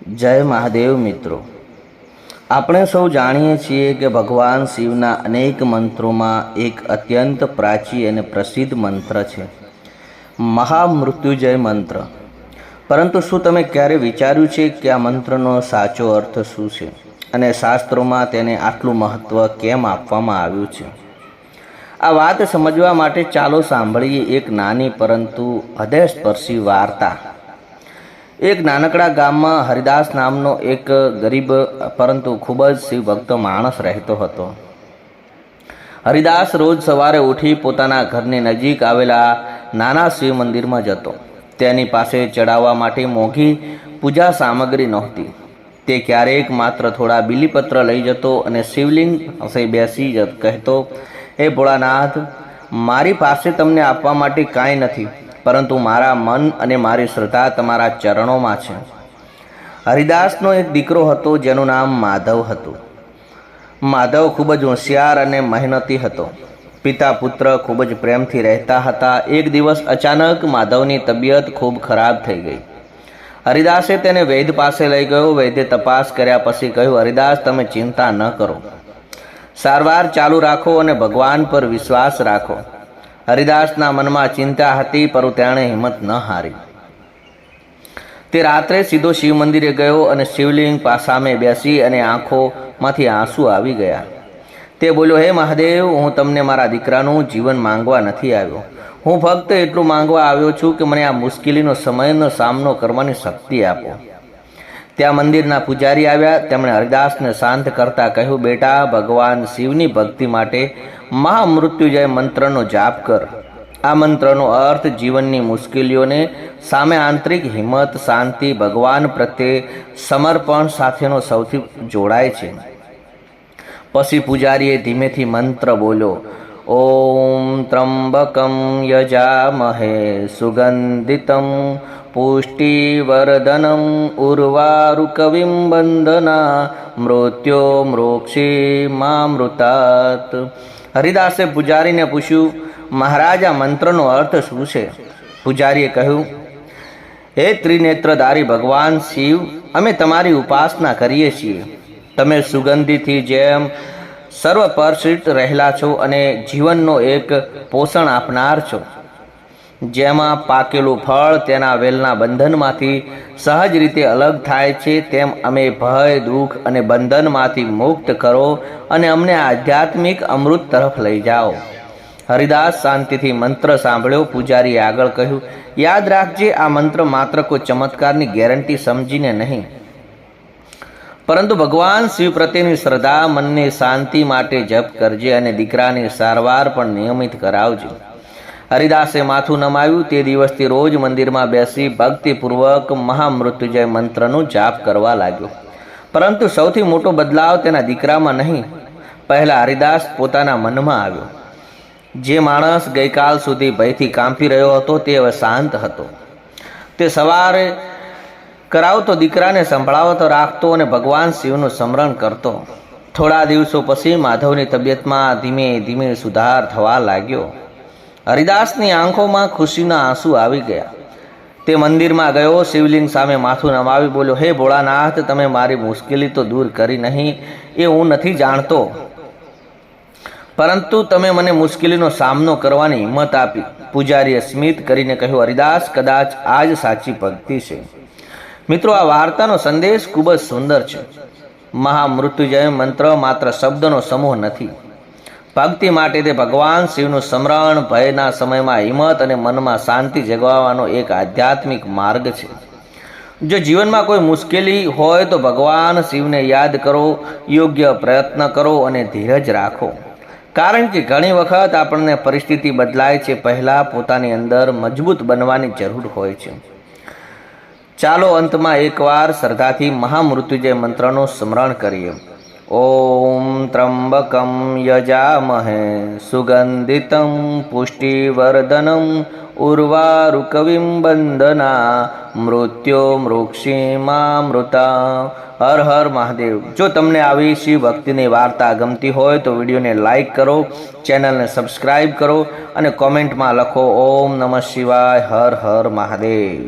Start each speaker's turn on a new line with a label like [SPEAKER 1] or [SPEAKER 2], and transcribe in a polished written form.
[SPEAKER 1] જય મહાદેવ મિત્રો, આપણે સૌ જાણીએ છીએ કે ભગવાન શિવના અનેક મંત્રોમાં એક અત્યંત પ્રાચીન અને પ્રસિદ્ધ મંત્ર છે, મહામૃત્યુંજય મંત્ર. પરંતુ શું તમે ક્યારે વિચાર્યું છે કે આ મંત્રનો સાચો અર્થ શું છે અને શાસ્ત્રોમાં તેને આટલું મહત્ત્વ કેમ આપવામાં આવ્યું છે? આ વાત સમજવા માટે ચાલો સાંભળીએ એક નાની પરંતુ હૃદયસ્પર્શી વાર્તા. એક નાનકડા ગામમાં હરિદાસ નામનો એક ગરીબ પરંતુ ખૂબ જ શિવભક્ત માણસ રહેતો હતો. હરિદાસ રોજ સવારે ઉઠી પોતાના ઘરની નજીક આવેલા નાના શિવ મંદિરમાં જતો. તેની પાસે ચડાવવા માટે મોંઘી પૂજા સામગ્રી નહોતી. તે ક્યારેક માત્ર થોડા બીલીપત્ર લઈ જતો અને શિવલિંગ પાસે બેસી કહેતો, હે ભોળાનાથ, મારી પાસે તમને આપવા માટે કાંઈ નથી, પરંતુ મારા મન અને મારી શ્રદ્ધા તમારા ચરણોમાં છે. હરિદાસનો એક દીકરો હતો જેનું નામ માધવ હતું. માધવ ખૂબ જ હોશિયાર અને મહેનતી હતો. પિતા પુત્ર ખૂબ જ પ્રેમથી રહેતા હતા. એક દિવસ અચાનક માધવની તબિયત ખૂબ ખરાબ થઈ ગઈ. હરિદાસે તેને વૈદ્ય પાસે લઈ ગયો. વૈદ્ય તપાસ કર્યા પછી કહ્યું, હરિદાસ, તમે ચિંતા ન કરો, સારવાર ચાલુ રાખો અને ભગવાન પર વિશ્વાસ રાખો. હરિદાસના મનમાં ચિંતા હતી, પરંતુ તેણે હિંમત ન હારી. તે રાત્રે સીધો શિવ મંદિરે ગયો અને શિવલિંગ સામે બેસી અને આંખોમાંથી આંસુ આવી ગયા. તે બોલ્યો, હે મહાદેવ, હું તમને મારા દીકરાનું જીવન માંગવા નથી આવ્યો. હું ફક્ત એટલું માંગવા આવ્યો છું કે મને આ મુશ્કેલીનો સમયનો સામનો કરવાની શક્તિ આપો. ત્યાં મંદિરના પૂજારી આવ્યા. તેમણે હરિદાસને શાંત કરતા કહ્યું, બેટા, ભગવાન શિવની ભક્તિ માટે મહામૃત્યુંજય મંત્રનો જાપ કર. આ મંત્રનો અર્થ જીવનની મુશ્કેલીઓને સામે આંતરિક હિંમત, શાંતિ, ભગવાન પ્રત્યે સમર્પણ સાથેનો સૌથી જોડાય છે. પછી પૂજારીએ ધીમેથી મંત્ર બોલ્યો, ઓમ ત્રંબકમ યજામહે સુગંધિતમ પુષ્ટિવર્ધનમ ઉર્વારુકવિમ બંધના મૃત્યો મૃક્ષી મામૃતાત. હરિદાસે પૂજારીને પૂછ્યું, મહારાજ, આ મંત્રનો અર્થ શું છે? પૂજારીએ કહ્યું, હે ત્રિનેત્રધારી ભગવાન શિવ, અમે તમારી ઉપાસના કરીએ છીએ. તમે સુગંધીથી જેમ સર્વપરિચિત રહેલા છો અને જીવનનો એક પોષણ આપનાર છો. જેમાં પાકેલું ફળ તેના વેલના બંધનમાંથી સહજ રીતે અલગ થાય છે, તેમ અમે ભય, દુઃખ અને બંધનમાંથી મુક્ત કરો અને અમને આધ્યાત્મિક અમૃત તરફ લઈ જાઓ. હરિદાસ શાંતિથી મંત્ર સાંભળ્યો. પૂજારીએ આગળ કહ્યું, યાદ રાખજે, આ મંત્ર માત્ર કોઈ ચમત્કારની ગેરંટી સમજીને નહીં, પરંતુ ભગવાન શિવ પ્રત્યેની શ્રદ્ધા, મનની શાંતિ માટે જપ કરજે અને દીકરાની સારવાર પણ નિયમિત કરાવજે. હરિદાસે માથું નમાવ્યું. તે દિવસથી રોજ મંદિરમાં બેસી ભક્તિપૂર્વક મહામૃત્યુંજય મંત્રનું જાપ કરવા લાગ્યો. પરંતુ સૌથી મોટો બદલાવ તેના દીકરામાં નહીં, પહેલાં હરિદાસ પોતાના મનમાં આવ્યો. જે માણસ ગઈકાલ સુધી ભયથી કાંપી રહ્યો હતો તે હવે શાંત હતો. તે સવારે કરાવતો, દીકરાને સંભળાવતો રાખતો અને ભગવાન શિવનું સ્મરણ કરતો. થોડા દિવસો પછી માધવની તબિયતમાં ધીમે ધીમે સુધાર થવા લાગ્યો. હરિદાસની આંખોમાં ખુશીના આંસુ આવી ગયા. તે મંદિરમાં ગયો, શિવલિંગ સામે માથું નમાવી બોલ્યો, હે ભોળાનાથ, તમે મારી મુશ્કેલી તો દૂર કરી નહીં, એ હું નથી જાણતો, પરંતુ તમે મને મુશ્કેલીનો સામનો કરવાની હિંમત આપી. પૂજારીએ સ્મિત કરીને કહ્યું, હરિદાસ, કદાચ આ જ સાચી ભક્તિ છે. મિત્રો, આ વાર્તાનો સંદેશ ખૂબ જ સુંદર છે. મહામૃત્યુંજય મંત્ર માત્ર શબ્દનો સમૂહ નથી. ભક્તિ માટે તે ભગવાન શિવનું સ્મરણ, ભયના સમયમાં હિંમત અને મનમાં શાંતિ જગાવવાનો એક આધ્યાત્મિક માર્ગ છે. જો જીવનમાં કોઈ મુશ્કેલી હોય તો ભગવાન શિવને યાદ કરો, યોગ્ય પ્રયત્ન કરો અને ધીરજ રાખો. કારણ કે ઘણી વખત આપણને પરિસ્થિતિ બદલાય છે, પહેલાં પોતાની અંદર મજબૂત બનવાની જરૂર હોય છે. ચાલો અંતમાં એકવાર શ્રદ્ધાથી મહામૃત્યુંજય મંત્રનું સ્મરણ કરીએ. ઓમ ત્રંબકમ યજામહે સુગંધિતમ પુષ્ટિવર્ધનમ ઉર્વારુકવિમ બંધના મૃત્યો મૃક્ષીમામૃતા. હર હર મહાદેવ. જો તમને આવી શિવ ભક્તિની વાર્તા ગમતી હોય તો વિડીયોને લાઈક કરો, ચેનલને સબસ્ક્રાઈબ કરો અને કોમેન્ટમાં લખો, ઓમ નમઃ શિવાય, હર હર મહાદેવ.